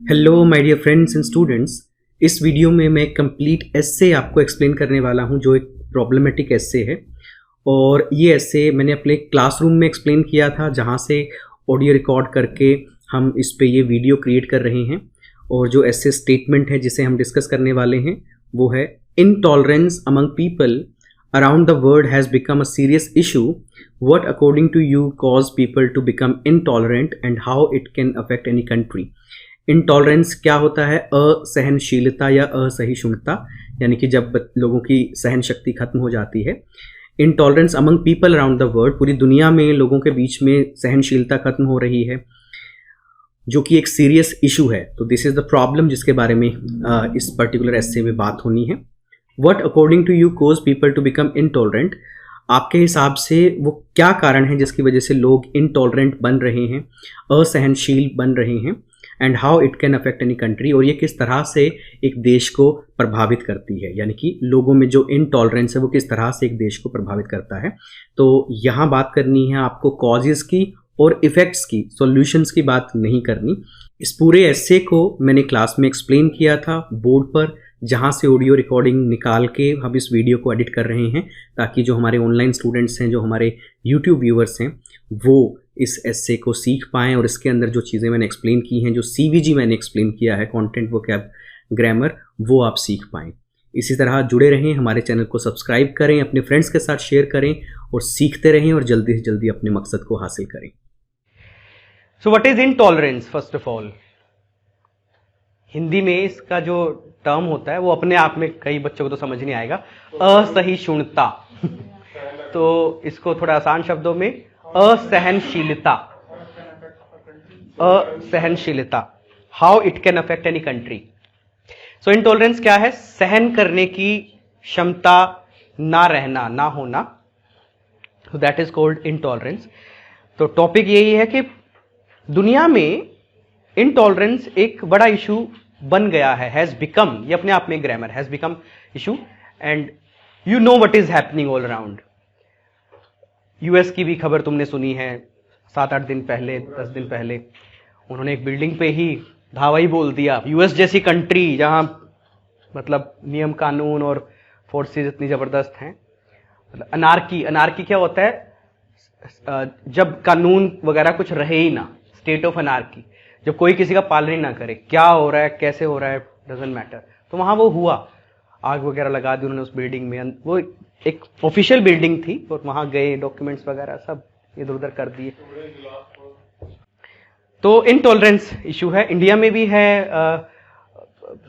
Hello my dear friends and students. इस video में मैं कंप्लीट एस्से आपको एक्सप्लेन करने वाला हूं जो एक प्रॉब्लमेटिक एस्से है। और ये एस्से मैंने अपने क्लासरूम में एक्सप्लेन किया था, जहां से ऑडियो रिकॉर्ड करके हम इस पे ये वीडियो क्रिएट कर रहे हैं। और जो एस्से स्टेटमेंट है जिसे हम डिस्कस करने वाले हैं वो है, intolerance among people around the world has become a serious issue. What according to you cause people to become intolerant and how it can affect any country? Intolerance क्या होता है? असहनशीलता या असहिष्णुता, यानी कि जब लोगों की सहन शक्ति खत्म हो जाती है। Intolerance among people around the world, पूरी दुनिया में लोगों के बीच में सहनशीलता खत्म हो रही है, जो कि एक सीरियस इशू है। तो दिस इज द प्रॉब्लम जिसके बारे में इस पर्टिकुलर एस्से में बात होनी है। What according to you cause people to become intolerant? आपके हिसाब से वो क्या कारण है जिसकी वजह से लोग intolerant बन रहे हैं, असहनशील बन रहे हैं, and how it can affect any country, और ये किस तरह से एक देश को प्रभावित करती है, यानी कि लोगों में जो इंटॉलरेंस है वो किस तरह से एक देश को प्रभावित करता है। तो यहाँ बात करनी है आपको कॉजेज़ की और इफ़ेक्ट्स की, सॉल्यूशंस की बात नहीं करनी। इस पूरे एस्से को मैंने क्लास में एक्सप्लेन किया था बोर्ड पर, जहाँ से ऑडियो रिकॉर्डिंग निकाल के हम इस वीडियो को एडिट कर रहे हैं, ताकि जो हमारे ऑनलाइन स्टूडेंट्स हैं, जो हमारे यूट्यूब व्यूअर्स हैं, वो इस एस्से को सीख पाएँ और इसके अंदर जो चीज़ें मैंने एक्सप्लेन की हैं, जो CVG मैंने एक्सप्लेन किया है, कंटेंट वोकैब ग्रामर, वो आप सीख पाएँ। इसी तरह जुड़े रहें, हमारे चैनल को सब्सक्राइब करें, अपने फ्रेंड्स के साथ शेयर करें और सीखते रहें और जल्दी से जल्दी अपने मकसद को हासिल करें। So what is intolerance? First of all, Hindi में इसका जो टर्म होता है वो अपने आप में कई बच्चों को तो समझ नहीं आएगा, असहिष्णुता। तो इसको थोड़ा आसान शब्दों में असहनशीलता, असहनशीलता, how it can affect any country. So intolerance क्या है? सहन करने की क्षमता ना रहना, ना होना, दैट इज कॉल्ड इनटॉलरेंस। तो टॉपिक यही है कि दुनिया में इनटॉलरेंस एक बड़ा इशू बन गया है, हैज बिकम, ये अपने आप में grammar, has become issue, and you know what is happening all around. US की भी खबर तुमने सुनी है, 7-8 दिन पहले, 10 दिन पहले उन्होंने एक बिल्डिंग पे ही धावा ही बोल दिया। यूएस जैसी कंट्री जहां मतलब नियम कानून और फोर्सेस इतनी जबरदस्त हैं, अनार्की, अनार्की क्या होता है? जब कानून वगैरह कुछ रहे ही ना, स्टेट ऑफ अनार्की, जब कोई किसी का पालन ही ना करे, क्या हो रहा है, कैसे हो रहा है, डजंट मैटर। तो वहां वो हुआ, आग वगैरह लगा दी उन्होंने उस बिल्डिंग में। वो एक ऑफिशियल बिल्डिंग थी और वहां गए, डॉक्यूमेंट्स वगैरह सब इधर उधर कर दिए। तो इनटॉलरेंस इशू है, इंडिया में भी है।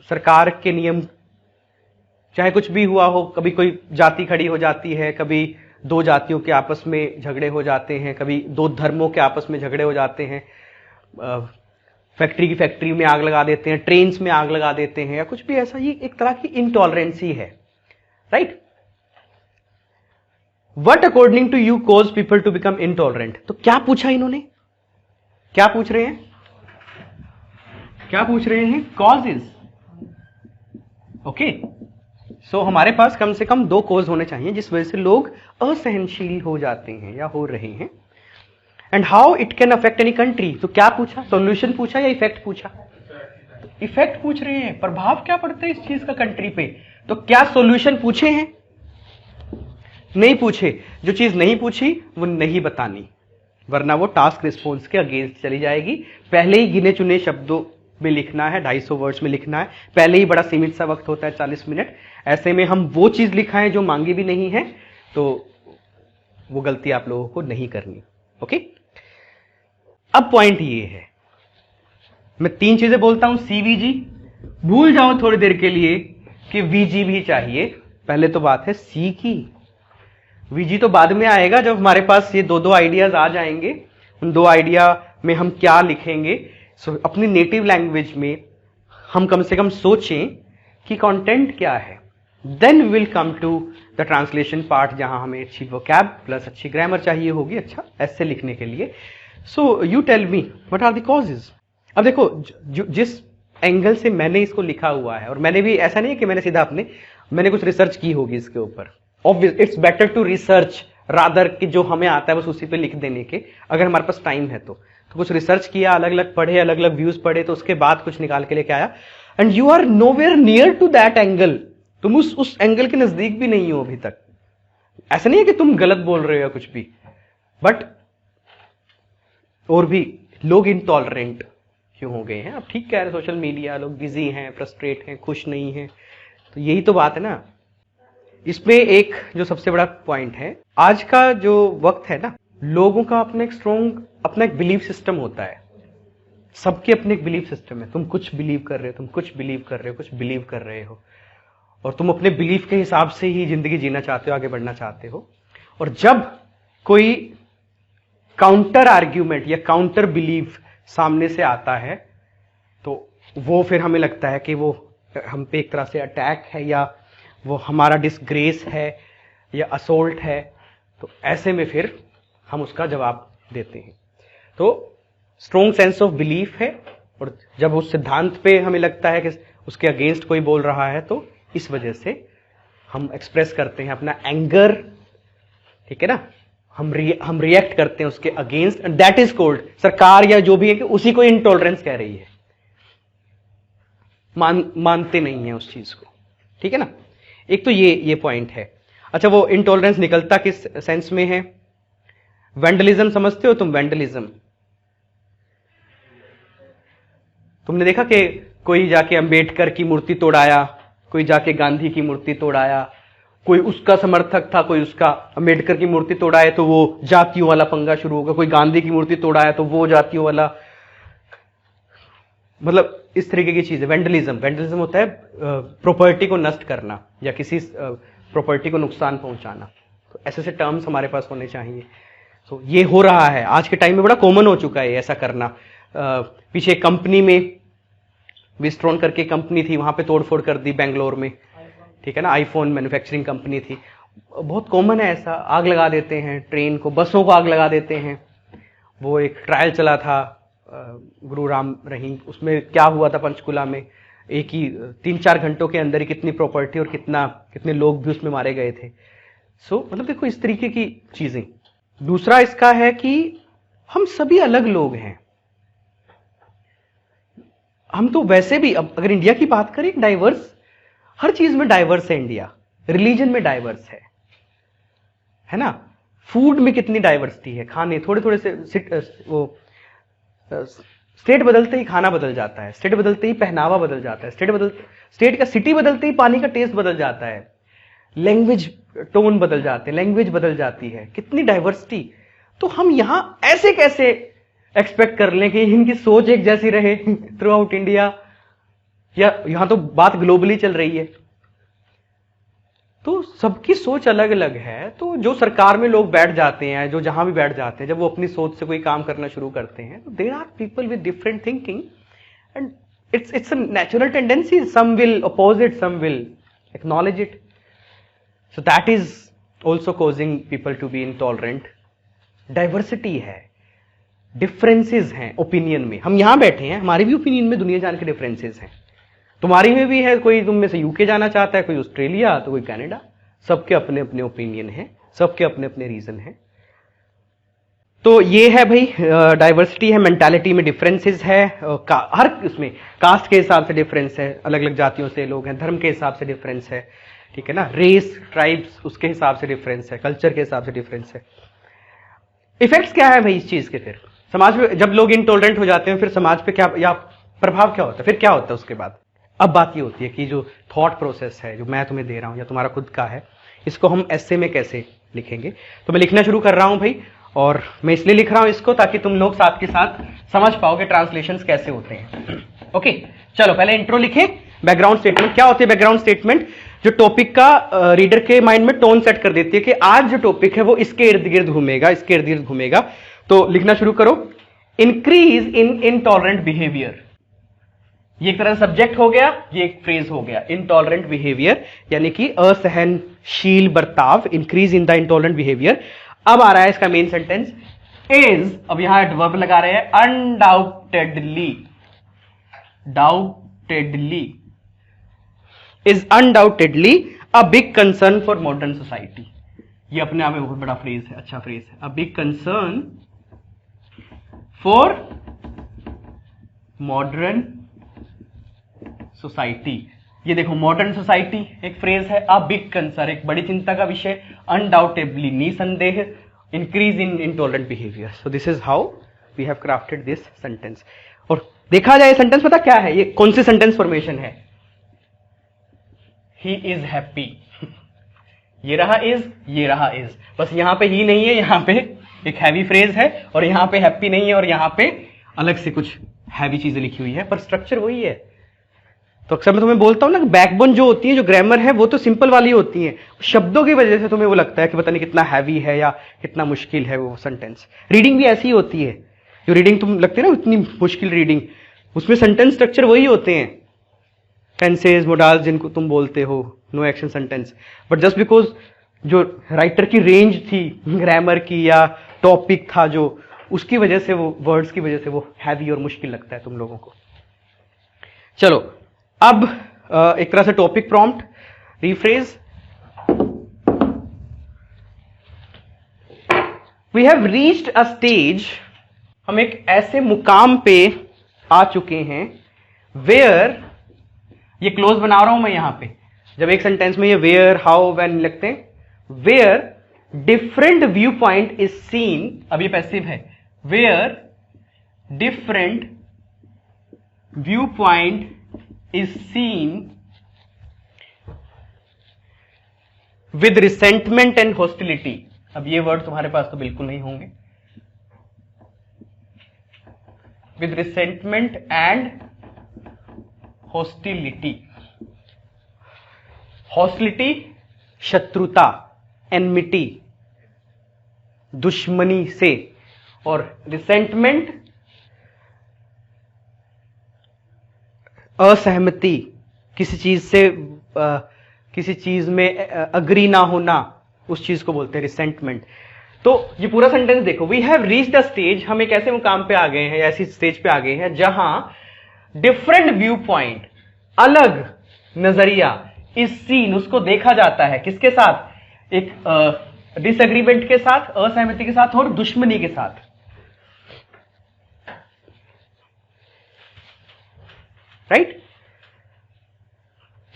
सरकार के नियम, चाहे कुछ भी हुआ हो, कभी कोई जाति खड़ी हो जाती है, कभी दो जातियों के आपस में झगड़े हो जाते हैं, कभी दो धर्मों के आपस में झगड़े हो जाते हैं, फैक्ट्री में आग लगा देते हैं, ट्रेन्स में आग लगा देते हैं, या कुछ भी ऐसा, ये एक तरह की इनटॉलरेंसी है, right? What according to you cause people to become intolerant? तो क्या पूछा इन्होंने? क्या पूछ रहे हैं? क्या पूछ रहे हैं? कॉजेज। ओके, सो हमारे पास कम से कम 2 कॉज होने चाहिए जिस वजह से लोग असहनशील हो जाते हैं या हो रहे हैं। And how it can affect any country. तो क्या पूछा? सॉल्यूशन पूछा या इफेक्ट पूछा? इफेक्ट पूछ रहे हैं, प्रभाव क्या पड़ता है इस चीज का कंट्री पे। तो क्या सॉल्यूशन पूछे हैं? नहीं पूछे। जो चीज नहीं पूछी वो नहीं बतानी, वरना वो टास्क रिस्पॉन्स के अगेंस्ट चली जाएगी। पहले ही गिने चुने शब्दों में लिखना है, 250 वर्ड्स में लिखना है, पहले ही बड़ा सीमित सा वक्त होता है, 40 मिनट। ऐसे में हम वो चीज लिखाएं जो मांगी भी नहीं है, तो वो गलती आप लोगों को नहीं करनी। ओके, अब पॉइंट ये है, मैं 3 चीजें बोलता हूं, CVG, भूल जाओ थोड़ी देर के लिए कि VG भी चाहिए। पहले तो बात है C की, VG तो बाद में आएगा, जब हमारे पास ये 2 आइडियाज आ जाएंगे। उन 2 आइडिया में हम क्या लिखेंगे, अपनी नेटिव लैंग्वेज में हम कम से कम सोचें कि कंटेंट क्या है। Then will come to the translation part, जहां हमें अच्छी वोकैब प्लस अच्छी ग्रामर चाहिए होगी, अच्छा ऐसे लिखने के लिए। So you tell me what are the causes. अब देखो, जिस एंगल से मैंने इसको लिखा हुआ है, और मैंने भी ऐसा नहीं है कि मैंने सीधा मैंने कुछ रिसर्च की होगी इसके ऊपर। Obvious it's better to research rather कि जो हमें आता है बस उसी पे लिख देने के, अगर हमारे पास टाइम है तो तो कुछ रिसर्च किया, अलग अलग पढ़े, अलग अलग व्यूज पढ़े, तो उसके बाद कुछ निकाल के लेके आया। And you are nowhere near to that angle, तुम उस एंगल के नजदीक भी नहीं हो अभी तक। ऐसा नहीं है कि तुम गलत बोल रहे हो कुछ भी, बट और भी लोग इनटॉलरेंट क्यों हो गए हैं? अब ठीक कह रहे, सोशल मीडिया, लोग बिजी हैं, फ्रस्ट्रेट हैं, खुश नहीं हैं, तो यही तो बात है ना। इसमें एक जो सबसे बड़ा पॉइंट है, आज का जो वक्त है ना, लोगों का अपना एक स्ट्रॉन्ग अपना एक बिलीफ सिस्टम होता है। सबके अपने एक बिलीफ सिस्टम है। तुम कुछ बिलीव कर रहे हो, तुम कुछ बिलीव कर रहे हो, कुछ बिलीव कर रहे हो, और तुम अपने बिलीफ के हिसाब से ही जिंदगी जीना चाहते हो, आगे बढ़ना चाहते हो। और जब कोई काउंटर आर्ग्यूमेंट या काउंटर बिलीफ सामने से आता है, तो वो फिर हमें लगता है कि वो हम पे एक तरह से अटैक है, या वो हमारा डिसग्रेस है, या असोल्ट है। तो ऐसे में फिर हम उसका जवाब देते हैं। तो स्ट्रॉन्ग सेंस ऑफ बिलीफ है, और जब उस सिद्धांत पे हमें लगता है कि उसके अगेंस्ट कोई बोल रहा है, तो इस वजह से हम एक्सप्रेस करते हैं अपना एंगर, ठीक है ना, हम रिएक्ट करते हैं उसके against, and that is called, सरकार या जो भी है कि उसी को इंटॉलरेंस कह रही है। मानते नहीं है उस चीज को, ठीक है ना। एक तो ये पॉइंट है। अच्छा, वो इंटॉलरेंस निकलता किस सेंस में है? वेंडलिज्म समझते हो तुम? वेंडलिज्म, तुमने देखा कि कोई जाके अंबेडकर की मूर्ति तोड़ाया, कोई जाके गांधी की मूर्ति तोड़ाया, कोई उसका समर्थक था, कोई उसका, अंबेडकर की मूर्ति तोड़ाए तो वो जातियों वाला पंगा शुरू होगा, कोई गांधी की मूर्ति तोड़ाया तो वो जातियों वाला, मतलब इस तरीके की चीज है वेंडलिज्म। वेंडलिज्म होता है प्रॉपर्टी को नष्ट करना या किसी प्रॉपर्टी को नुकसान पहुंचाना। तो ऐसे से टर्म्स हमारे पास होने चाहिए। तो ये हो रहा है आज के टाइम में, बड़ा कॉमन हो चुका है ऐसा करना। पीछे कंपनी में विस्ट्रॉन करके कंपनी थी, वहां पे तोड़फोड़ कर दी बेंगलोर में, ठीक है ना, आईफोन मैन्युफैक्चरिंग कंपनी थी। बहुत कॉमन है ऐसा, आग लगा देते हैं ट्रेन को, बसों को आग लगा देते हैं। वो एक ट्रायल चला था गुरु राम रहीम, उसमें क्या हुआ था पंचकुला में, एक ही 3-4 घंटों के अंदर ही कितनी प्रॉपर्टी और कितने लोग भी उसमें मारे गए थे। सो मतलब देखो इस तरीके की चीजें। दूसरा इसका है कि हम सभी अलग लोग हैं। हम तो वैसे भी, अब अगर इंडिया की बात करें, डाइवर्स, हर चीज में डाइवर्स है इंडिया। रिलीजन में डाइवर्स है ना, फूड में कितनी डाइवर्सिटी है, खाने थोड़े से वो स्टेट बदलते ही खाना बदल जाता है, स्टेट बदलते ही पहनावा बदल जाता है, स्टेट का सिटी बदलते ही पानी का टेस्ट बदल जाता है, लैंग्वेज टोन बदल जाते हैं, लैंग्वेज बदल जाती है, कितनी डाइवर्सिटी। तो हम यहां ऐसे कैसे एक्सपेक्ट कर लें कि इनकी सोच एक जैसी रहे थ्रू आउट इंडिया, या यहां तो बात ग्लोबली चल रही है। तो सबकी सोच अलग अलग है। तो जो सरकार में लोग बैठ जाते हैं, जो जहां भी बैठ जाते हैं, जब वो अपनी सोच से कोई काम करना शुरू करते हैं, तो there are people with different thinking, and it's a natural tendency. Some will oppose it, some will acknowledge it. So that is also causing people to be intolerant. Diversity है, डिफरेंसेस हैं ओपिनियन में। हम यहां बैठे हैं, हमारी भी opinion में दुनिया जान के डिफरेंसेस हैं, तुम्हारी में भी है। कोई तुम में से यूके जाना चाहता है, कोई ऑस्ट्रेलिया, तो कोई कनाडा। सबके अपने अपने ओपिनियन हैं, सबके अपने अपने रीजन हैं। तो ये है भाई, डाइवर्सिटी है, मेंटालिटी में डिफरेंसेस है, हर इसमें कास्ट के हिसाब से डिफरेंस है, अलग अलग जातियों से लोग हैं, धर्म के हिसाब से डिफरेंस है, ठीक है ना, रेस, ट्राइब्स, उसके हिसाब से डिफरेंस है, कल्चर के हिसाब से डिफरेंस है। इफेक्ट्स क्या है भाई इस चीज के? फिर समाज में जब लोग इनटॉलरेंट हो जाते हैं, फिर समाज पे क्या या प्रभाव क्या होता है, फिर क्या होता है उसके बाद? अब बात ये होती है कि जो थॉट प्रोसेस है, जो मैं तुम्हें दे रहा हूं या तुम्हारा खुद का है, इसको हम एस्से में कैसे लिखेंगे। तो मैं लिखना शुरू कर रहा हूं भाई, और मैं इसलिए लिख रहा हूं इसको ताकि तुम लोग साथ के साथ समझ पाओगे ट्रांसलेशंस कैसे होते हैं। ओके, चलो पहले इंट्रो लिखें। बैकग्राउंड स्टेटमेंट क्या होती है? बैकग्राउंड स्टेटमेंट जो टॉपिक का रीडर के माइंड में टोन सेट कर देती है कि आज जो टॉपिक है वो इसके इर्द गिर्द घूमेगा, इसके इर्द गिर्द घूमेगा। तो लिखना शुरू करो। इंक्रीज इन इनटॉलरेंट बिहेवियर, ये एक तरह सब्जेक्ट हो गया, ये एक फ्रेज हो गया। इनटॉलरेंट बिहेवियर यानी कि असहनशील बर्ताव, increase in the intolerant behaviour. अब आ रहा है इसका मेन सेंटेंस, इज, अब यहां एडवर्ब लगा रहे हैं, undoubtedly, doubtedly, is undoubtedly a big concern for modern society. ये अपने आप में बहुत बड़ा फ्रेज है, अच्छा फ्रेज है। अ big concern for modern society. ये देखो मॉडर्न सोसाइटी एक फ्रेज है। अ बिग कंसर्न, एक बड़ी चिंता का विषय। अनडाउटेबली, निसंदेह, increase in intolerant behaviour. So this is how we have crafted this sentence. और देखा जाए सेंटेंस पता क्या है, ये कौन सी सेंटेंस फॉर्मेशन है? He is happy. ये रहा इज, ये रहा इज, बस यहां पे ही नहीं है, यहां पे एक हैवी फ्रेज है, और यहां पे हैप्पी नहीं है, और यहां पे अलग से कुछ हैवी चीजें लिखी हुई है, पर स्ट्रक्चर वही है। तो अक्सर मैं तुम्हें बोलता हूं ना, बैकबोन जो होती है, जो ग्रामर है, वो तो सिंपल वाली होती है। शब्दों की वजह से तुम्हें वो लगता है कि पता नहीं कितना हैवी है या कितना मुश्किल है वो सेंटेंस। रीडिंग भी ऐसी ही होती है, जो रीडिंग तुम लगती है ना इतनी मुश्किल रीडिंग, उसमें सेंटेंस स्ट्रक्चर वही होते हैं, टेंसेज, मोडाल्स जिनको तुम बोलते हो, no action sentence. But just because जो राइटर की रेंज थी ग्रामर की या टॉपिक था जो, उसकी वजह से वो वर्ड्स की वजह से वो हैवी और मुश्किल लगता है तुम लोगों को। चलो अब एक तरह से topic prompt, rephrase. We have reached a stage, हम एक ऐसे मुकाम पे आ चुके हैं, वेयर, ये क्लोज बना रहा हूं मैं यहां पे, जब एक सेंटेंस में ये वेयर, हाउ, व्हेन लगते हैं, where different viewpoint is seen, अब ये पैसिव है, where different viewpoint is seen with resentment and hostility। अब ये वर्ड तुम्हारे पास तो बिल्कुल नहीं होंगे। with resentment and hostility। hostility शत्रुता, enmity दुश्मनी से, और resentment असहमति, किसी चीज से किसी चीज में अग्री ना होना, उस चीज को बोलते हैं रिसेंटमेंट। तो ये पूरा सेंटेंस देखो, we have reached a stage, हम एक ऐसे मुकाम पे आ गए हैं, ऐसी स्टेज पे आ गए हैं जहां डिफरेंट व्यू पॉइंट, अलग नजरिया, इस सीन, उसको देखा जाता है, किसके साथ? एक डिसएग्रीमेंट के साथ, असहमति के साथ और दुश्मनी के साथ। राइट?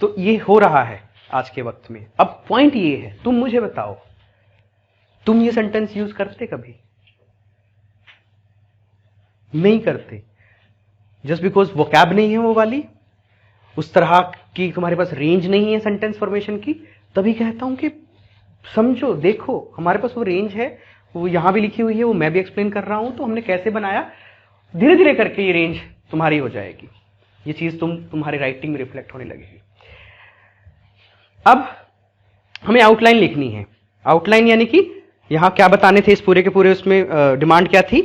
तो ये हो रहा है आज के वक्त में। अब पॉइंट ये है, तुम मुझे बताओ, तुम ये सेंटेंस यूज करते कभी? नहीं करते, जस्ट बिकॉज वोकैब नहीं है वो वाली, उस तरह की तुम्हारे पास रेंज नहीं है सेंटेंस फॉर्मेशन की। तभी कहता हूं कि समझो, देखो, हमारे पास वो रेंज है, वो यहां भी लिखी हुई है, वो मैं भी एक्सप्लेन कर रहा हूं, तो हमने कैसे बनाया, धीरे धीरे करके ये रेंज तुम्हारी हो जाएगी, ये चीज तुम्हारी राइटिंग में रिफ्लेक्ट होने लगेगी। अब हमें आउटलाइन लिखनी है। आउटलाइन यानी कि यहां क्या बताने थे इस पूरे के पूरे, उसमें डिमांड क्या थी,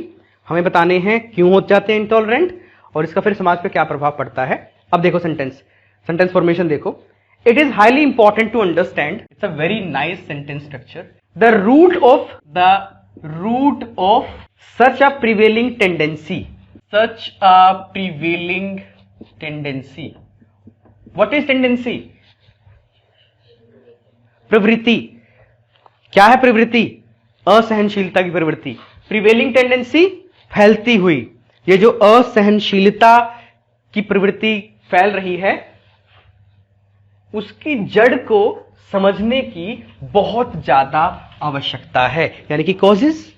हमें बताने हैं क्यों हो जाते हैं इंटॉलरेंट, और इसका फिर समाज पे क्या प्रभाव पड़ता है। अब देखो सेंटेंस फॉर्मेशन देखो, it is highly important to understand, it's a very nice sentence structure, the root of such a prevailing tendency, such a prevailing tendency। What is tendency? प्रवृत्ति। क्या है प्रवृत्ति? असहनशीलता की प्रवृत्ति। प्रिवेलिंग टेंडेंसी, फैलती हुई, ये जो असहनशीलता की प्रवृत्ति फैल रही है, उसकी जड़ को समझने की बहुत ज्यादा आवश्यकता है। यानी कि कॉजेज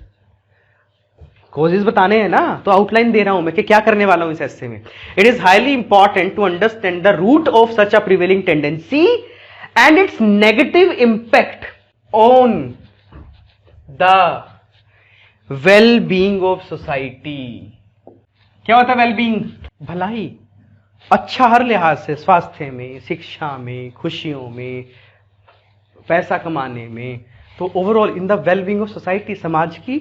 बताने हैं ना, तो आउटलाइन दे रहा हूं मैं कि क्या करने वाला हूं इस एस्से में। It is highly important to understand the root of such a prevailing tendency and its negative impact on the well being of society. क्या होता है वेल बीइंग? भलाई, अच्छा हर लिहाज से, स्वास्थ्य में, शिक्षा में, खुशियों में, पैसा कमाने में, तो overall in the well being of society, समाज की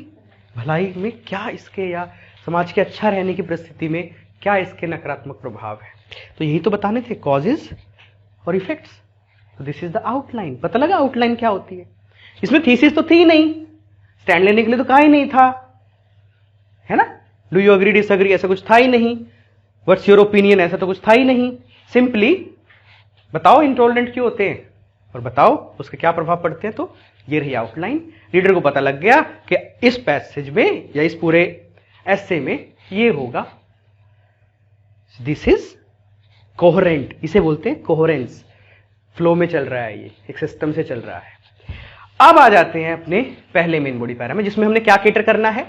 भलाई में क्या इसके, या समाज के अच्छा रहने की परिस्थिति में क्या इसके नकारात्मक प्रभाव है। तो यही तो बताने थे, कॉजेज और इफेक्ट्स। तो दिस इज द आउटलाइन। पता लगा आउटलाइन क्या होती है? इसमें थीसिस तो थी नहीं, स्टैंड लेने के लिए तो कहा ही नहीं था, है ना, डू यू अग्री डिसअग्री ऐसा कुछ था ही नहीं, व्हाट्स योर ओपिनियन ऐसा तो कुछ था ही नहीं। सिंपली बताओ इंटॉलरेंट क्यों होते हैं और बताओ उसके क्या प्रभाव पड़ते हैं। तो ये रही आउटलाइन। रीडर को पता लग गया कि इस पैसेज में या इस पूरे एस्से में ये होगा, दिस इज कोहेरेंट, इसे बोलते हैं कोहेरेंस, फ्लो में चल रहा है, ये एक सिस्टम से चल रहा है। अब आ जाते हैं अपने पहले मेन बॉडी पैरा में, जिसमें हमने क्या केटर करना है,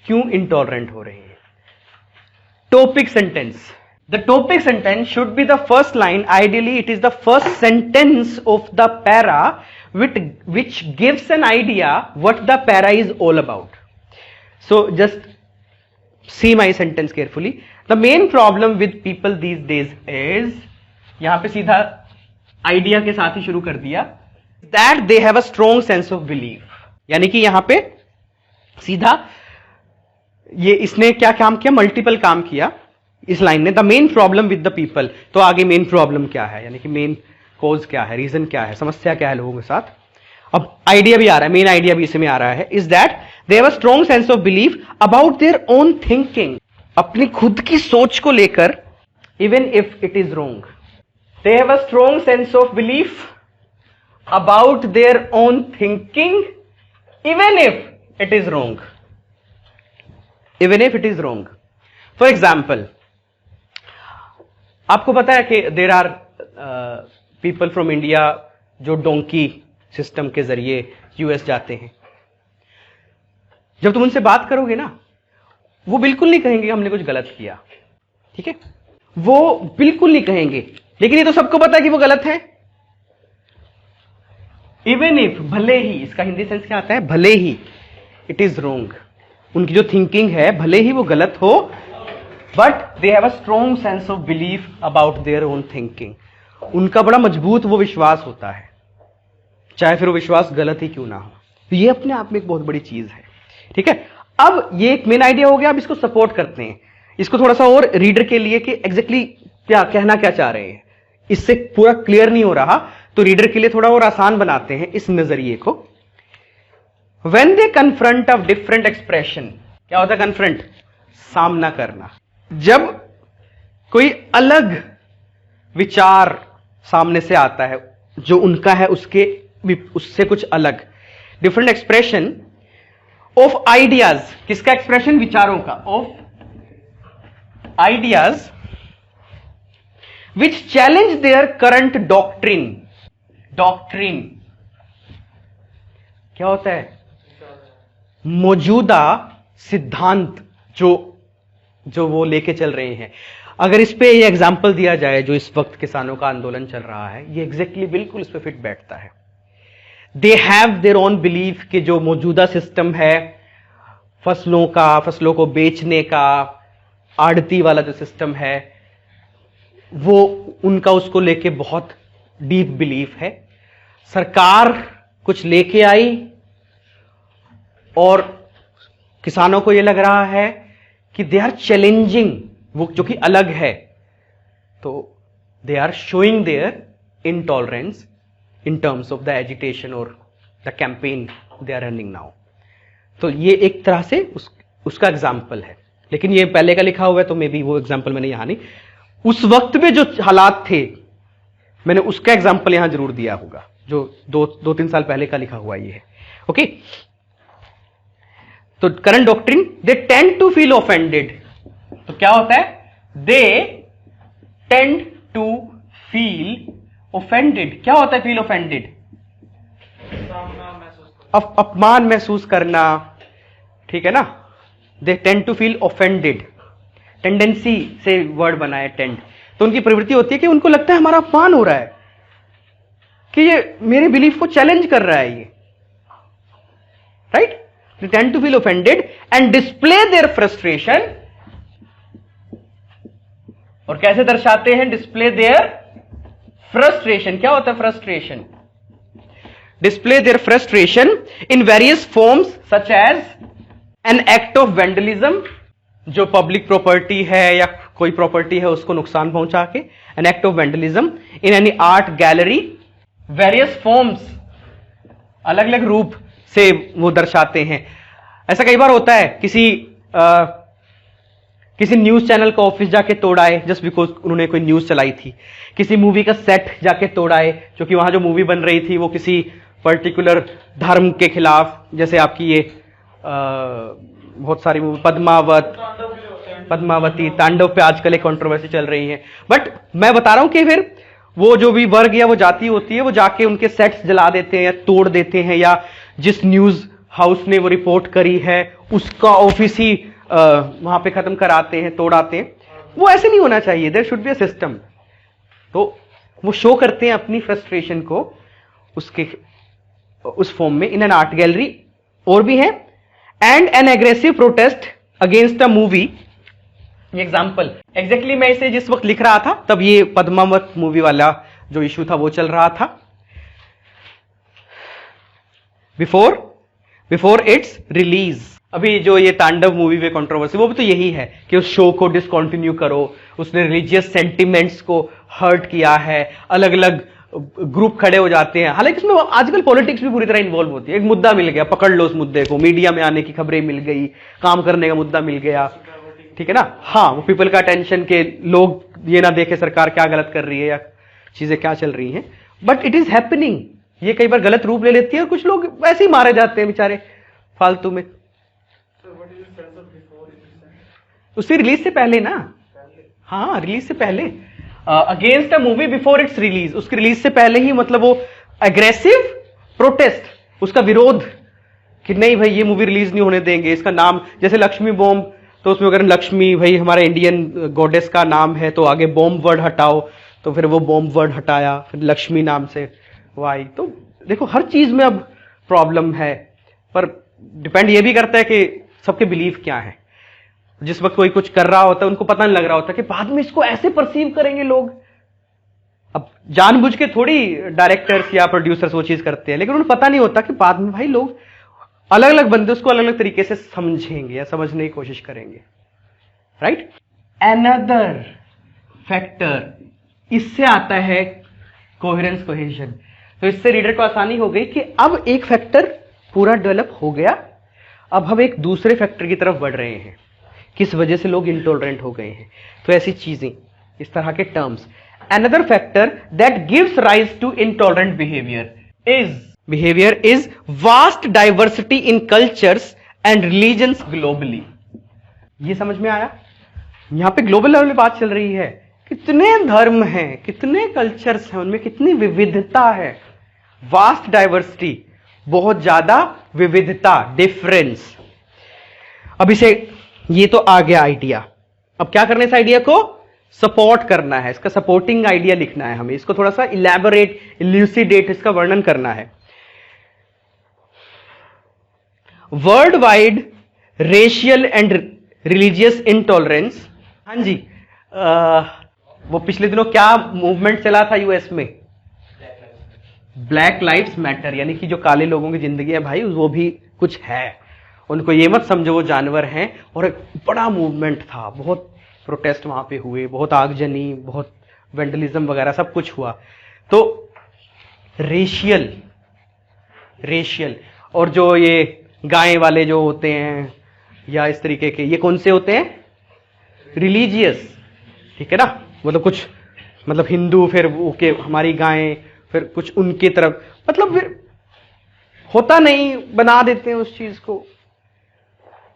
क्यों इंटॉलरेंट हो रहे हैं। Topic sentence, the topic sentence should be the first line, ideally it is the first sentence of the para which gives an idea what the para is all about. So just see my sentence carefully. The main problem with people these days is, यहां पे सीधा idea के साथ ही शुरू कर दिया, that they have a strong sense of belief. यानी कि यहां पे सीधा ये इसने क्या काम किया, मल्टीपल काम किया इस लाइन ने, the main problem with the people. तो आगे मेन प्रॉब्लम क्या है, यानी कि मेन कॉज क्या है, रीजन क्या है, समस्या क्या है लोगों के साथ। अब आइडिया भी आ रहा है, मेन आइडिया भी इसमें आ रहा है, is that they have a strong sense of belief about their own thinking, अपनी खुद की सोच को लेकर, even if it is wrong. They have a strong sense of belief about their own thinking even if it is wrong, even if it is wrong. For example, आपको पता है कि there are people from India जो donkey system के जरिए US जाते हैं। जब तुम उनसे बात करोगे ना, वो बिल्कुल नहीं कहेंगे हमने कुछ गलत किया, ठीक है, वो बिल्कुल नहीं कहेंगे, लेकिन ये तो सबको पता है कि वो गलत है। इवन इफ, भले ही, इसका हिंदी सेंस क्या आता है, भले ही इट इज रॉन्ग, उनकी जो थिंकिंग है भले ही वो गलत हो, but they have a strong sense of belief about their own thinking. उनका बड़ा मजबूत वो विश्वास होता है, चाहे फिर वो विश्वास गलत ही क्यों ना हो। तो ये अपने आप में एक बहुत बड़ी चीज है, ठीक है। अब ये एक मेन आइडिया हो गया, अब इसको सपोर्ट करते हैं, इसको थोड़ा सा और रीडर के लिए कि एग्जैक्टली क्या कहना क्या चाह रहे हैं, इससे पूरा क्लियर नहीं हो रहा, तो रीडर के लिए थोड़ा और आसान बनाते हैं इस नजरिए को। When they confront of different expression, क्या होता है कन्फ्रंट, सामना करना। जब कोई अलग विचार सामने से आता है जो उनका है, उससे कुछ अलग, डिफरेंट एक्सप्रेशन ऑफ आइडियाज, किसका एक्सप्रेशन, विचारों का, of ideas which challenge their current doctrine. Doctrine क्या होता है, मौजूदा सिद्धांत जो वो लेके चल रहे हैं। अगर इस पे ये एग्जाम्पल दिया जाए, जो इस वक्त किसानों का आंदोलन चल रहा है, ये एग्जैक्टली बिल्कुल इस पे फिट बैठता है। They have their own belief कि जो मौजूदा सिस्टम है फसलों को बेचने का, आड़ती वाला जो सिस्टम है, वो उनका उसको लेके बहुत डीप बिलीफ है। सरकार कुछ लेके आई और किसानों को ये लग रहा है कि दे आर चैलेंजिंग, वो जो कि अलग है, तो they are showing their intolerance in terms of the agitation और the campaign they are running now. तो ये एक तरह से उसका एग्जाम्पल है, लेकिन ये पहले का लिखा हुआ है, तो मे बी वो एग्जाम्पल मैंने यहां नहीं, उस वक्त में जो हालात थे मैंने उसका एग्जाम्पल यहां जरूर दिया होगा, जो 2-3 साल पहले का लिखा हुआ ये है, ओके। तो current doctrine, they tend to feel offended. तो क्या होता है, they tend to feel offended. क्या होता है फील ऑफेंडेड, अपमान महसूस करना, ठीक है ना। They tend to feel offended, tendency से वर्ड बना है टेंड, तो उनकी प्रवृत्ति होती है कि उनको लगता है हमारा अपमान हो रहा है, कि ये मेरे बिलीफ को चैलेंज कर रहा है, ये right. They tend to feel offended and display their frustration। और कैसे दर्शाते हैं, display their frustration। क्या होता है frustration, display their frustration in various forms such as an act of vandalism, जो पब्लिक प्रॉपर्टी है या कोई प्रॉपर्टी है उसको नुकसान पहुंचा के, an act of vandalism in any art gallery, various forms, अलग अलग रूप से वो दर्शाते हैं। ऐसा कई बार होता है, किसी न्यूज चैनल का ऑफिस जाके तोड़ाए जस्ट बिकॉज उन्होंने कोई न्यूज चलाई थी, किसी मूवी का सेट जाके तोड़ाए क्योंकि वहां जो मूवी बन रही थी वो किसी पर्टिकुलर धर्म के खिलाफ, जैसे आपकी ये बहुत सारी मूवी, पद्मावती, तांडव पे आजकल एक कंट्रोवर्सी चल रही है। बट मैं बता रहा हूं कि फिर वो जो भी वर्ग या वो जाति होती है वो जाके उनके सेट्स जला देते हैं या तोड़ देते हैं, या जिस न्यूज हाउस ने वो रिपोर्ट करी है उसका ऑफिस ही वहां पे खत्म कराते हैं, तोड़ाते हैं। वो ऐसे नहीं होना चाहिए, there should be a system. तो वो शो करते हैं अपनी फ्रस्ट्रेशन को उसके उस फॉर्म में इन एन आर्ट गैलरी। और भी है, and N aggressive protest against a movie. Example, exactly मैं इसे जिस वक्त लिख रहा था तब ये पद्मावत मूवी वाला जो इशू था वो चल रहा था। बिफोर इट्स रिलीज, अभी जो ये तांडव मूवी में कंट्रोवर्सी वो भी तो यही है कि उस शो को डिसकंटिन्यू करो, उसने रिलीजियस सेंटिमेंट्स को हर्ट किया है, अलग अलग ग्रुप खड़े हो जाते हैं। हालांकि इसमें आजकल पॉलिटिक्स भी पूरी तरह इन्वॉल्व होती है। एक मुद्दा मिल गया, पकड़ लो उस मुद्दे को, मीडिया में आने की खबरें मिल गई, काम करने का मुद्दा मिल गया, ठीक है ना। हाँ, वो पीपल का अटेंशन के लोग ये ना देखे सरकार क्या गलत कर रही है या चीजें क्या चल रही हैं, बट इट इज हैपनिंग। ये कई बार गलत रूप ले लेती है और कुछ लोग वैसे ही मारे जाते हैं बेचारे फालतू में। उससे रिलीज से पहले ना, हाँ रिलीज से पहले, against a movie before it's release, उसकी रिलीज से पहले ही मतलब वो एग्रेसिव प्रोटेस्ट, उसका विरोध कि नहीं भाई ये मूवी रिलीज नहीं होने देंगे, इसका नाम जैसे लक्ष्मी बॉम्ब, तो उसमें अगर लक्ष्मी भाई हमारे इंडियन गॉडेस का नाम है तो आगे बॉम्ब वर्ड हटाओ, तो फिर वो बॉम्ब वर्ड हटाया, फिर लक्ष्मी नाम से वाई। तो देखो हर चीज में अब प्रॉब्लम है, पर डिपेंड ये भी करता है कि सबके बिलीव क्या है। जिस वक्त कोई कुछ कर रहा होता है उनको पता नहीं लग रहा होता कि बाद में इसको ऐसे परसीव करेंगे लोग। अब जानबूझ के थोड़ी डायरेक्टर्स या प्रोड्यूसर्स वो चीज करते हैं, लेकिन उन्हें पता नहीं होता कि बाद में भाई लोग अलग अलग बंदे उसको अलग अलग तरीके से समझेंगे या समझने की कोशिश करेंगे, राइट। अनदर फैक्टर इससे आता है कोहेरेंस कोहेजन। तो इससे रीडर को आसानी हो गई कि अब एक फैक्टर पूरा डेवलप हो गया, अब हम एक दूसरे फैक्टर की तरफ बढ़ रहे हैं, किस वजह से लोग इंटॉलरेंट हो गए हैं। तो ऐसी चीजें, इस तरह के terms. Another factor that gives rise to intolerant behaviour is vast diversity in cultures and religions globally. ये समझ में आया? यहां पे ग्लोबल लेवल पे बात चल रही है, कितने धर्म हैं, कितने कल्चर्स हैं, उनमें कितनी विविधता है। वास्ट डाइवर्सिटी, बहुत ज्यादा विविधता, डिफरेंस। अब इसे, ये तो आ गया आइडिया, अब क्या करना है इस आइडिया को? सपोर्ट करना है, इसका सपोर्टिंग आइडिया लिखना है हमें, इसको थोड़ा सा इलैबोरेट, इल्यूसिडेट, इसका वर्णन करना है। World wide racial and religious intolerance. हाँ जी, वो पिछले दिनों क्या मूवमेंट चला था यूएस में? ब्लैक लाइव्स मैटर, यानी कि जो काले लोगों की जिंदगी है भाई वो भी कुछ है, उनको ये मत समझो वो जानवर हैं। और एक बड़ा मूवमेंट था, बहुत प्रोटेस्ट वहां पे हुए, बहुत आगजनी, बहुत वेंडलिज्म वगैरह सब कुछ हुआ। तो रेशियल और जो ये गाय वाले जो होते हैं या इस तरीके के, ये कौन से होते हैं? रिलीजियस, ठीक है ना। मतलब कुछ, मतलब हिंदू, फिर ओके हमारी गायें, फिर कुछ उनकी तरफ, मतलब फिर होता नहीं, बना देते हैं उस चीज को।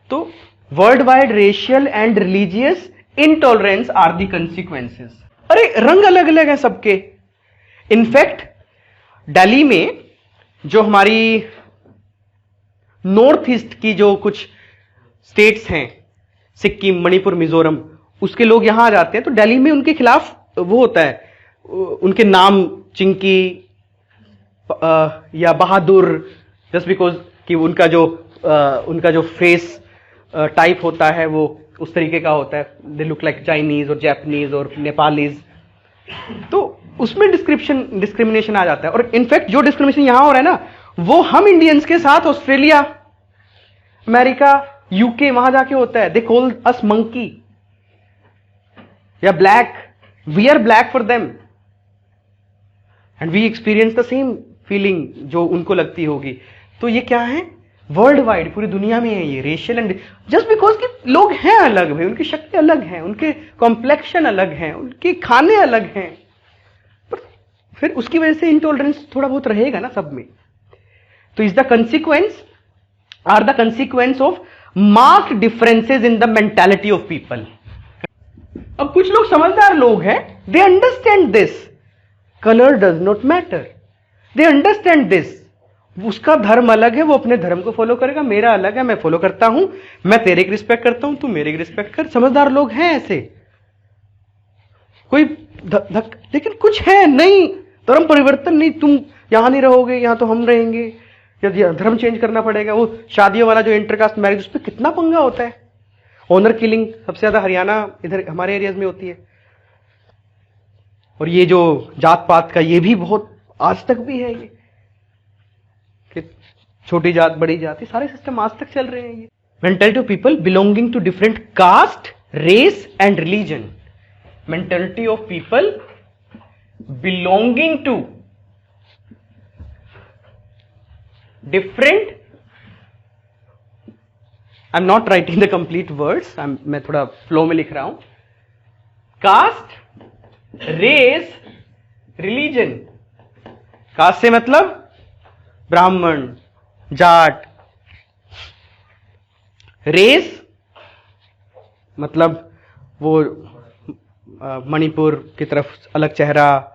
तो worldwide racial and religious intolerance are the consequences. अरे रंग अलग अलग है सबके। इनफैक्ट दिल्ली में जो हमारी नॉर्थ ईस्ट की जो कुछ स्टेट्स हैं, सिक्किम, मणिपुर, मिजोरम, उसके लोग यहां आ जाते हैं तो दिल्ली में उनके खिलाफ वो होता है, उनके नाम चिंकी या बहादुर, जस्ट बिकॉज कि उनका जो फेस टाइप होता है वो उस तरीके का होता है, दे लुक लाइक चाइनीज और जापानीज और नेपालीज। तो उसमें डिस्क्रिमिनेशन आ जाता है। और इनफैक्ट जो डिस्क्रिमिनेशन यहां हो रहा है ना, वो हम इंडियंस के साथ ऑस्ट्रेलिया, अमेरिका, यूके वहां जाके होता है। दे कॉल अस मंकी या black, we are black for them and we experience the same feeling जो उनको लगती होगी। तो ये क्या है? वर्ल्ड वाइड, पूरी दुनिया में है ये रेशियल एंड, जस्ट बिकॉज कि लोग हैं अलग भाई, उनकी शक्लें अलग हैं, उनके कॉम्प्लेक्शन अलग हैं, उनके खाने अलग हैं, पर फिर उसकी वजह से इंटॉलरेंस थोड़ा बहुत रहेगा ना सब में। तो is the consequence, are the consequence of marked differences in the mentality of people. अब कुछ लोग समझदार लोग हैं, they understand this, colour does not matter, they understand this. उसका धर्म अलग है, वो अपने धर्म को फॉलो करेगा, मेरा अलग है, मैं फॉलो करता हूं, मैं तेरे की रिस्पेक्ट करता हूं, तू मेरे की रिस्पेक्ट कर। समझदार लोग हैं ऐसे, कोई लेकिन कुछ है नहीं, धर्म परिवर्तन नहीं, तुम यहां नहीं रहोगे, यहां तो हम रहेंगे, या धर्म चेंज करना पड़ेगा। वो शादियों वाला जो इंटरकास्ट मैरिज, उस पर कितना पंगा होता है। ऑनर किलिंग सबसे ज्यादा हरियाणा, इधर हमारे एरियाज में होती है। और ये जो जात पात का, ये भी बहुत आज तक भी है, ये कि छोटी जात बड़ी जाति, सारे सिस्टम आज तक चल रहे हैं। ये mentality of people belonging to different caste, race and religion. Mentality of people belonging to different, I am not writing the complete words, मैं थोड़ा फ्लो में लिख रहा हूं। Cast, race, religion. कास्ट से मतलब ब्राह्मण, जाट। रेस मतलब वो मणिपुर की तरफ अलग चेहरा,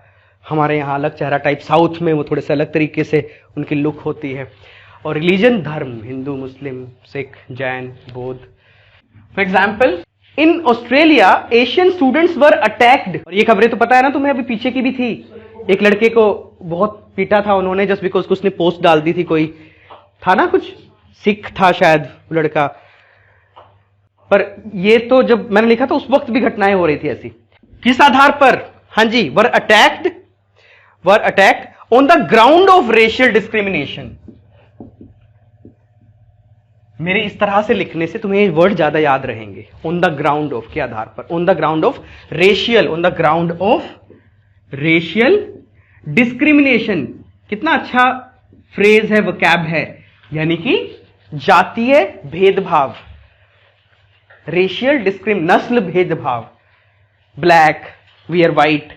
हमारे यहाँ अलग चेहरा टाइप, साउथ में वो थोड़े से अलग तरीके से उनकी लुक होती है। और रिलीजन धर्म, हिंदू, मुस्लिम, सिख, जैन, बौद्ध। For example in Australia Asian students were attacked. और ये खबरें तो पता है ना तुम्हें, अभी पीछे की भी थी, एक लड़के को बहुत पीटा था उन्होंने जस्ट बिकॉज उसने पोस्ट डाल दी थी, कोई था ना, कुछ सिख था शायद लड़का। पर ये तो जब मैंने लिखा था उस वक्त भी घटनाएं हो रही थी ऐसी। किस आधार पर? हाँ जी, were attacked on the ground of racial discrimination. मेरे इस तरह से लिखने से तुम्हें ये वर्ड ज्यादा याद रहेंगे। ऑन द ग्राउंड ऑफ के आधार पर, on the ground of racial, on the ground of racial discrimination. कितना अच्छा फ्रेज है, वोकैब है, यानी कि जातीय भेदभाव, रेशियल नस्ल भेदभाव। ब्लैक, वी आर वाइट,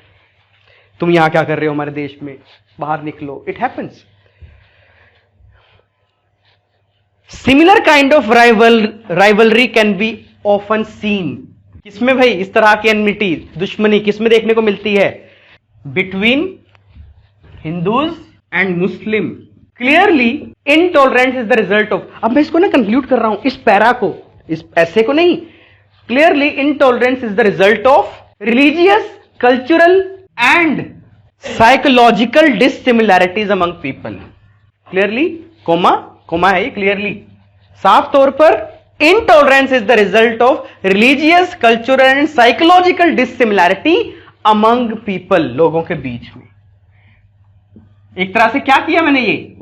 तुम यहां क्या कर रहे हो हमारे देश में, बाहर निकलो, it happens. Similar kind of rivalry can be often seen. किसमें भाई इस तरह की एनमिटी, दुश्मनी किसमें देखने को मिलती है? Between Hindus and Muslim. Clearly intolerance is the result of, अब मैं इसको ना कंक्लूड कर रहा हूं, इस पैरा को, इस ऐसे को नहीं। Clearly intolerance is the result of religious, cultural and psychological dissimilarities among people. Clearly, comma है ये, क्लियरली साफ तौर पर intolerance is the result of religious, cultural and psychological dissimilarity among people, लोगों के बीच में। एक तरह से क्या किया मैंने, ये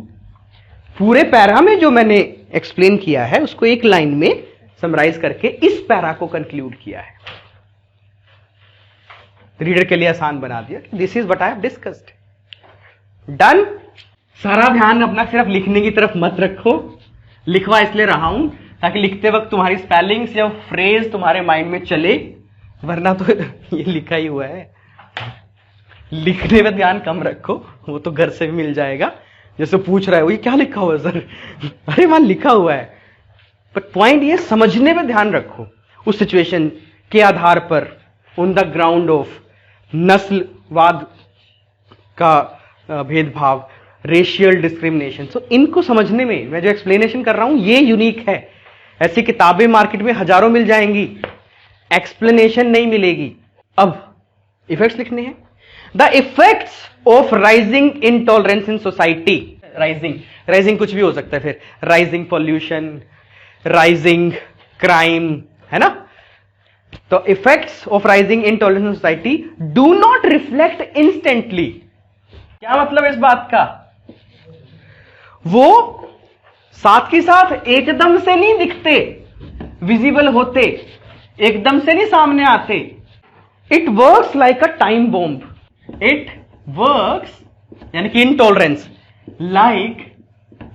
पूरे पैरा में जो मैंने एक्सप्लेन किया है उसको एक लाइन में समराइज करके इस पैरा को कंक्लूड किया है, रीडर के लिए आसान बना दिया। This is what I have discussed. Done. सारा ध्यान अपना सिर्फ लिखने की तरफ मत रखो, लिखवा इसलिए रहा हूं ताकि लिखते वक्त तुम्हारी स्पेलिंग्स या फ्रेज तुम्हारे माइंड में चले, वरना तो ये लिखा ही हुआ है। लिखने में ध्यान कम रखो, वो तो घर से भी मिल जाएगा। जैसे पूछ रहा है वो ये क्या लिखा हुआ है सर, अरे वहां लिखा हुआ है। बट पॉइंट ये समझने में ध्यान रखो, उस सिचुएशन के आधार पर, ऑन द ग्राउंड ऑफ नस्लवाद का भेदभाव, रेशियल डिस्क्रिमिनेशन। सो इनको समझने में मैं जो एक्सप्लेनेशन कर रहा हूं ये यूनिक है। ऐसी किताबें मार्केट में हजारों मिल जाएंगी, एक्सप्लेनेशन नहीं मिलेगी। अब इफेक्ट्स लिखने हैं। The effects of rising intolerance in society. Rising कुछ भी हो सकता है, फिर राइजिंग पॉल्यूशन, राइजिंग क्राइम, है ना। तो effects of rising intolerance in society do not reflect instantly. क्या मतलब इस बात का? वो साथ के साथ एकदम से नहीं दिखते, विजिबल होते, एकदम से नहीं सामने आते। It works like a time bomb. It works यानी कि intolerance like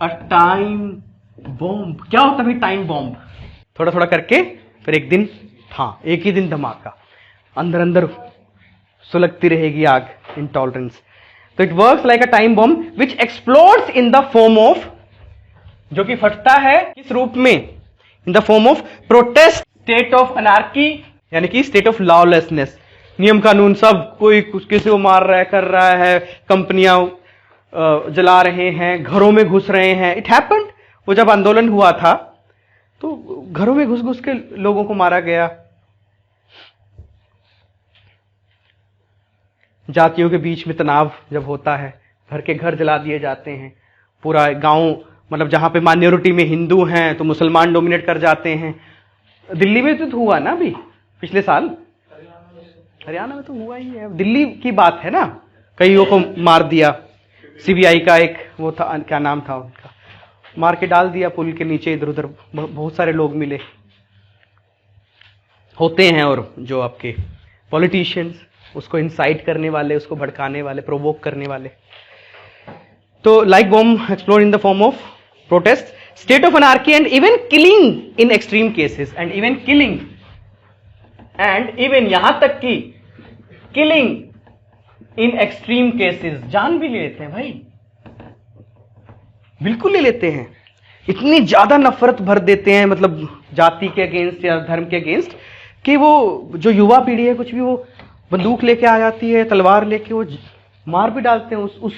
a time bomb. क्या होता है टाइम बॉम्ब? थोड़ा थोड़ा करके फिर एक दिन, हाँ एक ही दिन धमाका, अंदर अंदर सुलगती रहेगी आग, इंटॉलरेंस। तो it works like a time bomb which explodes in the form of, जो कि फटता है किस रूप में? In the form of protest, state of anarchy यानी कि स्टेट ऑफ लॉलेसनेस, नियम कानून सब, कोई किसी को मार रहा है, कर रहा है, कंपनियां जला रहे हैं, घरों में घुस रहे हैं। इट हैपेंड, वो जब आंदोलन हुआ था तो घरों में घुस घुस के लोगों को मारा गया। जातियों के बीच में तनाव जब होता है, घर के घर जला दिए जाते हैं, पूरा गांव, मतलब जहां पे माइनॉरिटी में हिंदू हैं तो मुसलमान डोमिनेट कर जाते हैं। दिल्ली में तो हुआ ना अभी पिछले साल, हरियाणा में तो हुआ ही है, दिल्ली की बात है ना, कईयों को मार दिया। सीबीआई का एक वो था, क्या नाम था उनका, मार के डाल दिया पुल के नीचे, इधर उधर बहुत सारे लोग मिले होते हैं। और जो आपके पॉलिटिशियंस, उसको इंसाइट करने वाले, उसको भड़काने वाले, प्रोवोक करने वाले। तो like bomb explore in the form of protest, state of anarchy and even killing in extreme cases, and even killing, and even यहां तक कि किलिंग इन एक्सट्रीम केसेस, जान भी ले लेते हैं भाई, बिल्कुल ले लेते हैं। इतनी ज्यादा नफरत भर देते हैं, मतलब जाति के अगेंस्ट या धर्म के अगेंस्ट, कि वो जो युवा पीढ़ी है कुछ भी, वो बंदूक लेके आ जाती है, तलवार लेके, वो मार भी डालते हैं उस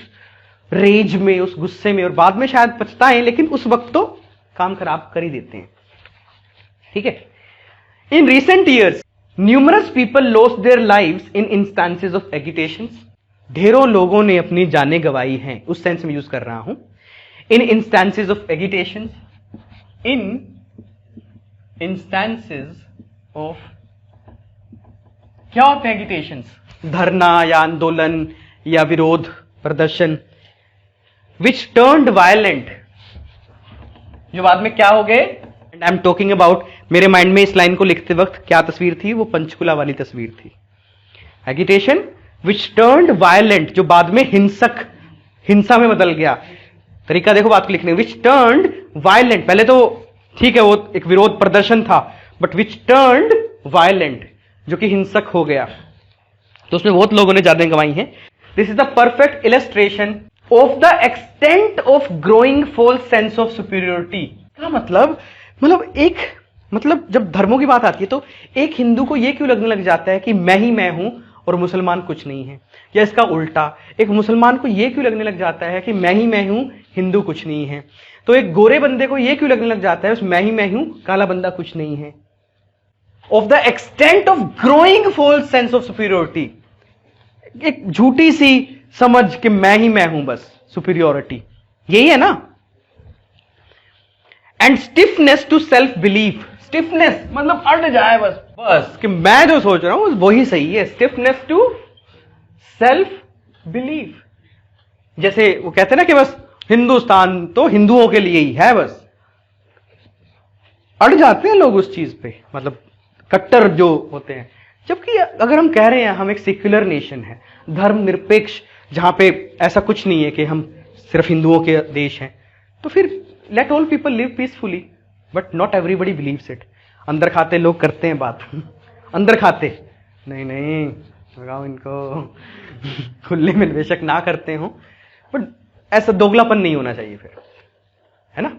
रेज में, उस गुस्से में, और बाद में शायद पछताएं, लेकिन उस वक्त तो काम खराब कर ही देते हैं। ठीक है। In recent years numerous people lost their lives in instances of agitation, ढेरों लोगों ने अपनी जानें गंवाई हैं, उस सेंस में यूज कर रहा हूं। In instances of agitation, in instances of, क्या होते हैं एगिटेशंस? धरना या आंदोलन या विरोध प्रदर्शन, विच टर्न्ड वायलेंट, जो बाद में क्या हो गए। And I am talking about, मेरे माइंड में इस लाइन को लिखते वक्त क्या तस्वीर थी, वो पंचकुला वाली तस्वीर थी। एगिटेशन विच टर्न्ड वायलेंट, जो बाद में हिंसा में बदल गया। तरीका देखो बात को लिखने, विच टर्न्ड वायलेंट, पहले तो ठीक है वो एक विरोध प्रदर्शन था, बट विच टर्न्ड वायलेंट, जो कि हिंसक हो गया, तो उसमें बहुत लोगों ने जानें गंवाई हैं। This is the perfect illustration of the extent of growing false sense of superiority. क्या मतलब एक, मतलब जब धर्मों की बात आती है तो एक हिंदू को यह क्यों लगने लग जाता है कि मैं ही मैं हूं और मुसलमान कुछ नहीं है, या इसका उल्टा, एक मुसलमान को यह क्यों लगने लग जाता है कि मैं ही मैं हूं, हिंदू कुछ नहीं है। तो एक गोरे बंदे को यह क्यों लगने लग जाता है मैं ही मैं हूं, काला बंदा कुछ नहीं है। Of the extent of growing false sense of superiority, एक झूठी सी समझ कि मैं ही मैं हूं, बस सुपीरियोरिटी, यही है ना। And stiffness to self belief, stiffness मतलब अड़ जाए बस कि मैं जो सोच रहा हूं वही सही है। स्टिफनेस टू सेल्फ बिलीफ, जैसे वो कहते हैं ना कि बस हिंदुस्तान तो हिंदुओं के लिए ही है, बस अड़ जाते हैं लोग उस चीज पे, मतलब कट्टर जो होते हैं। जबकि अगर हम कह रहे हैं हम एक सेक्युलर नेशन है, धर्मनिरपेक्ष, जहां पे ऐसा कुछ नहीं है कि हम सिर्फ हिंदुओं के देश हैं, तो फिर let all people live peacefully, but not everybody beliefs it. अंदर खाते लोग करते हैं बात, अंदर खाते, नहीं लगाओ इनको, खुले में बेशक ना करते हो, बट ऐसा दोगलापन नहीं होना चाहिए फिर, है ना।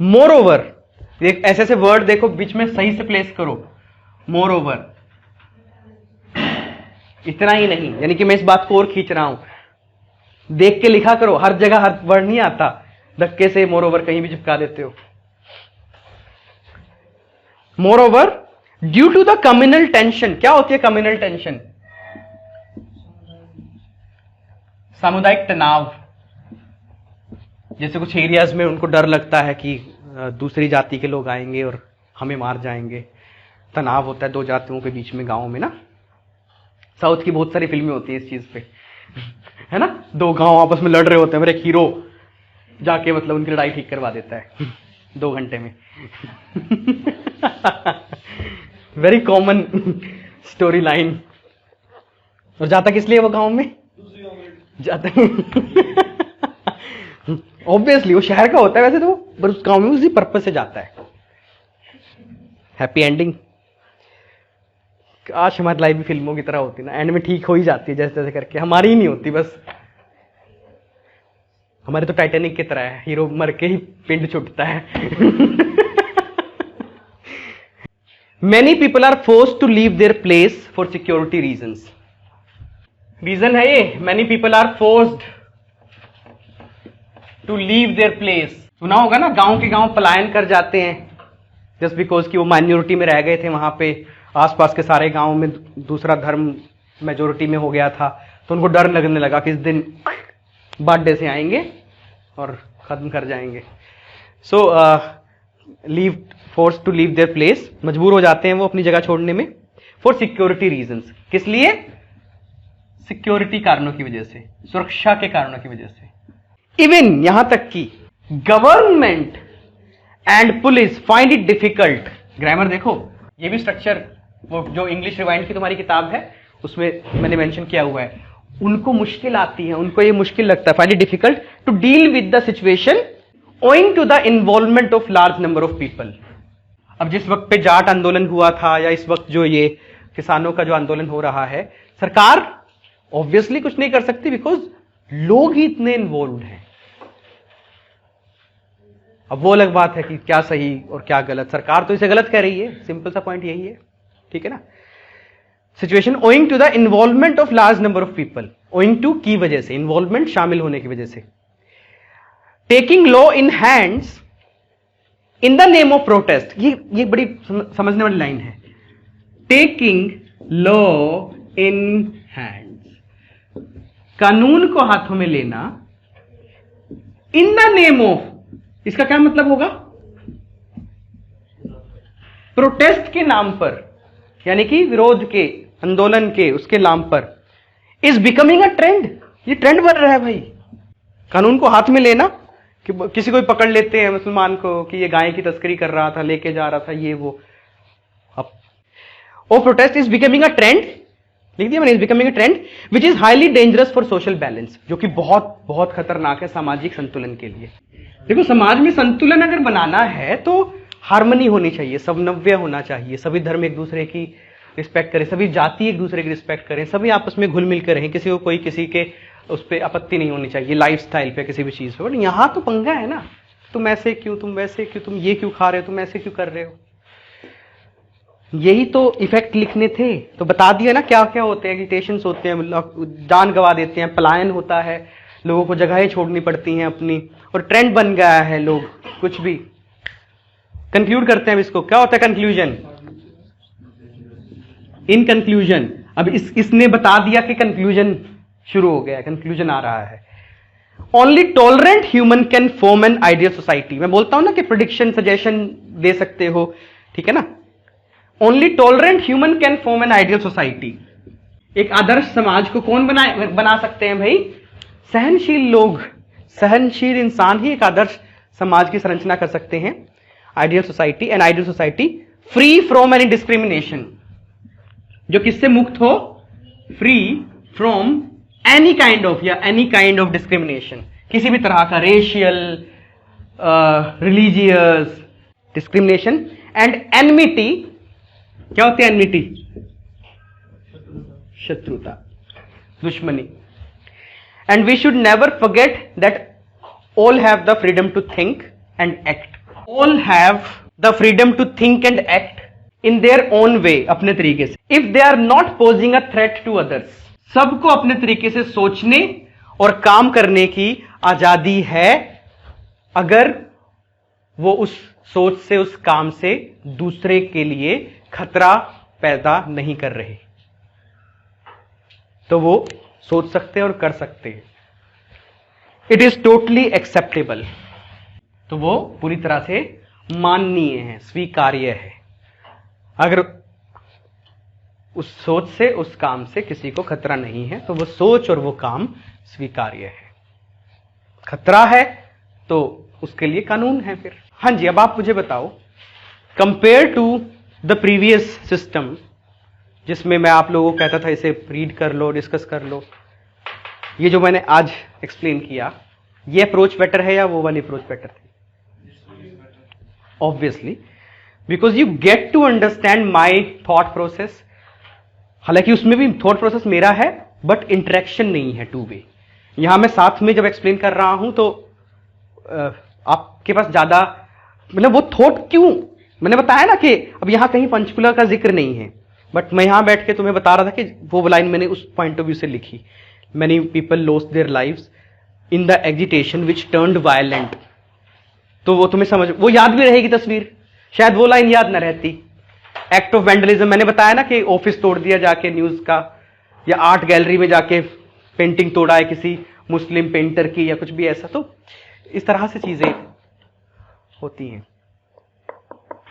मोर ओवर, ऐसे ऐसे वर्ड देखो, बीच में सही से प्लेस करो। मोर ओवर, इतना ही नहीं, यानी कि मैं इस बात को और खींच रहा हूं, देख के लिखा करो, हर जगह हर वर्ड नहीं आता, धक्के से मोर ओवर कहीं भी चिपका देते हो। Moreover, due to the communal tension, क्या होती है कम्युनल टेंशन? सामुदायिक तनाव। जैसे कुछ एरियाज में उनको डर लगता है कि दूसरी जाति के लोग आएंगे और हमें मार जाएंगे, तनाव होता है दो जातियों के बीच में गांव में ना। साउथ की बहुत सारी फिल्में होती है इस चीज पे, है ना, दो गांव आपस में लड़ रहे होते हैं, मेरे एक हीरो जाके मतलब उनकी लड़ाई ठीक करवा देता है 2 घंटे में। Very common story line. और जाता किस लिए वो गांव में जाता ऑब्वियसली वो शहर का होता है वैसे तो, पर उस गांव में उसी पर्पस से जाता है। Happy ending. आज हमारी लाइफ भी फिल्मों की तरह होती ना, एंड में ठीक हो ही जाती है जैसे जैसे करके, हमारी ही नहीं होती बस। हमारे तो टाइटैनिक की तरह है, हीरो मर के ही पिंड छुटता है। Many people are forced to leave their place for security reasons. Reason है ये, many people are forced to leave their place. सुना होगा ना, गांव के गांव पलायन कर जाते हैं जस्ट बिकॉज कि वो माइनॉरिटी में रह गए थे, वहां पे आसपास के सारे गांव में दूसरा धर्म मेजोरिटी में हो गया था, तो उनको डर लगने लगा कि इस दिन बर्थडे से आएंगे और खत्म कर जाएंगे। So leave force to leave their place, मजबूर हो जाते हैं वो अपनी जगह छोड़ने में, फॉर सिक्योरिटी रीजंस। किस लिए? सिक्योरिटी कारणों की वजह से, सुरक्षा के कारणों की वजह से। इवन यहां तक कि government and police find it difficult. Grammar देखो, ये भी स्ट्रक्चर वो जो इंग्लिश रिवाइंड की तुम्हारी किताब है उसमें मैंने मेंशन किया हुआ है। उनको मुश्किल आती है, उनको ये मुश्किल लगता है, find it difficult to deal with the situation owing to the involvement of large number of people. अब जिस वक्त पे जाट आंदोलन हुआ था या इस वक्त जो ये किसानों का जो आंदोलन हो रहा है, सरकार ऑब्वियसली कुछ नहीं कर सकती बिकॉज लोग ही इतने इन्वॉल्व हैं। अब वो अलग बात है कि क्या सही और क्या गलत, सरकार तो इसे गलत कह रही है, सिंपल सा पॉइंट यही है, ठीक है ना। Situation owing to the involvement of large number of people, owing to की वजह से, इन्वॉल्वमेंट शामिल होने की वजह से। Taking law in hands in the name of protest, ये बड़ी समझने वाली लाइन है। टेकिंग लॉ इन हैंड्स, कानून को हाथों में लेना, इन द नेम ऑफ, इसका क्या मतलब होगा? प्रोटेस्ट के नाम पर, यानी कि विरोध के, आंदोलन के, उसके नाम पर। इज बिकमिंग अ ट्रेंड, ये ट्रेंड बन रहा है भाई। कानून को हाथ में लेना, कि किसी को भी पकड़ लेते हैं मुसलमान को कि ये गाय की तस्करी कर रहा था, लेके जा रहा था, ये वो। अब ओ protest is becoming a trend, लिख दिया मैंने, is becoming a trend which is highly dangerous for social balance, जो कि बहुत बहुत खतरनाक है सामाजिक संतुलन के लिए। देखो, समाज में संतुलन अगर बनाना है तो हार्मनी होनी चाहिए, समन्वय होना चाहिए, सभी धर्म एक दूसरे की रिस्पेक्ट करें, सभी जाति एक दूसरे की रिस्पेक्ट करें, सभी आपस में घुल मिल कर रहें, किसी को कोई किसी के उस पर आपत्ति नहीं होनी चाहिए, लाइफस्टाइल पे, किसी भी चीज पे। बट यहां तो पंगा है ना, तुम ऐसे क्यों, तुम वैसे क्यों, तुम ये क्यों खा रहे हो, तुम ऐसे क्यों कर रहे हो। यही तो इफेक्ट लिखने थे, तो बता दिया ना क्या क्या होते हैं, एजिटेशंस होते हैं, जान गंवा देते हैं, पलायन होता है, लोगों को जगहें छोड़नी पड़ती हैं अपनी, और ट्रेंड बन गया है, लोग कुछ भी कंक्लूड करते हैं इसको। क्या होता है कंक्लूजन? इन कंक्लूजन, अब इसने बता दिया कि कंक्लूजन शुरू हो गया, कंक्लूजन आ रहा है। Only tolerant human can form an ideal society. मैं बोलता हूं ना कि प्रेडिक्शन सजेशन दे सकते हो, ठीक है ना। Only tolerant human can form an ideal society. एक आदर्श समाज को कौन बना सकते हैं भाई? सहनशील लोग, सहनशील इंसान ही एक आदर्श समाज की संरचना कर सकते हैं। Ideal society, an ideal society free from any discrimination, जो किससे मुक्त हो? Free from any kind of, या एनी काइंड ऑफ डिस्क्रिमिनेशन, किसी भी तरह का racial, religious discrimination. And enmity, क्या होती है एनमिटी? शत्रुता, दुश्मनी। And we should never forget that all have the freedom to think and act. All have the freedom to think and act in their own way, अपने तरीके से, if they are not posing a threat to others. सबको अपने तरीके से सोचने और काम करने की आजादी है, अगर वो उस सोच से, उस काम से दूसरे के लिए खतरा पैदा नहीं कर रहे, तो वो सोच सकते हैं और कर सकते हैं। इट इज टोटली एक्सेप्टेबल, तो वो पूरी तरह से माननीय है, स्वीकार्य है, अगर उस सोच से, उस काम से किसी को खतरा नहीं है तो वो सोच और वो काम स्वीकार्य है। खतरा है तो उसके लिए कानून है फिर। हाँ जी, अब आप मुझे बताओ, compare to the previous system, जिसमें मैं आप लोगों को कहता था इसे रीड कर लो, डिस्कस कर लो, ये जो मैंने आज एक्सप्लेन किया, ये अप्रोच बेटर है या वो वाली अप्रोच बेटर थी? Obviously, because you get to understand my thought process. हालांकि उसमें भी थॉट प्रोसेस मेरा है, बट इंटरेक्शन नहीं है, टू वे यहां मैं साथ में जब एक्सप्लेन कर रहा हूं तो आपके पास ज्यादा मतलब वो थॉट क्यों, मैंने बताया ना कि अब यहां कहीं पंचकुला का जिक्र नहीं है, बट मैं यहां बैठ के तुम्हें बता रहा था कि वो लाइन मैंने उस पॉइंट ऑफ व्यू से लिखी। Many people lost their lives in the agitation which turned violent. तो वो तुम्हें समझ, वो याद भी रहेगी तस्वीर, शायद वो लाइन याद ना रहती। एक्ट ऑफ वैंडलिज्म मैंने बताया ना कि ऑफिस तोड़ दिया जाके न्यूज का, या आर्ट गैलरी में जाके पेंटिंग तोड़ा है किसी मुस्लिम पेंटर की या कुछ भी ऐसा। तो इस तरह से चीजें होती हैं।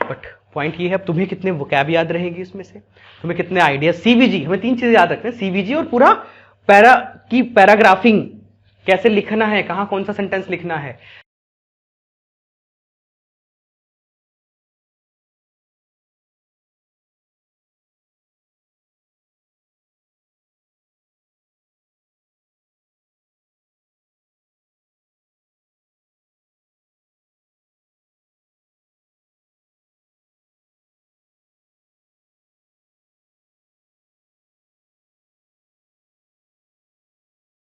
बट पॉइंट ये है, अब तुम्हें कितने वोकैब याद रहेगी इसमें से, तुम्हें कितने आइडिया। सीवीजी, हमें 3 चीजें याद रखना है, सीवीजी और पूरा पैराग्राफिंग कैसे लिखना है, कहां कौन सा सेंटेंस लिखना है।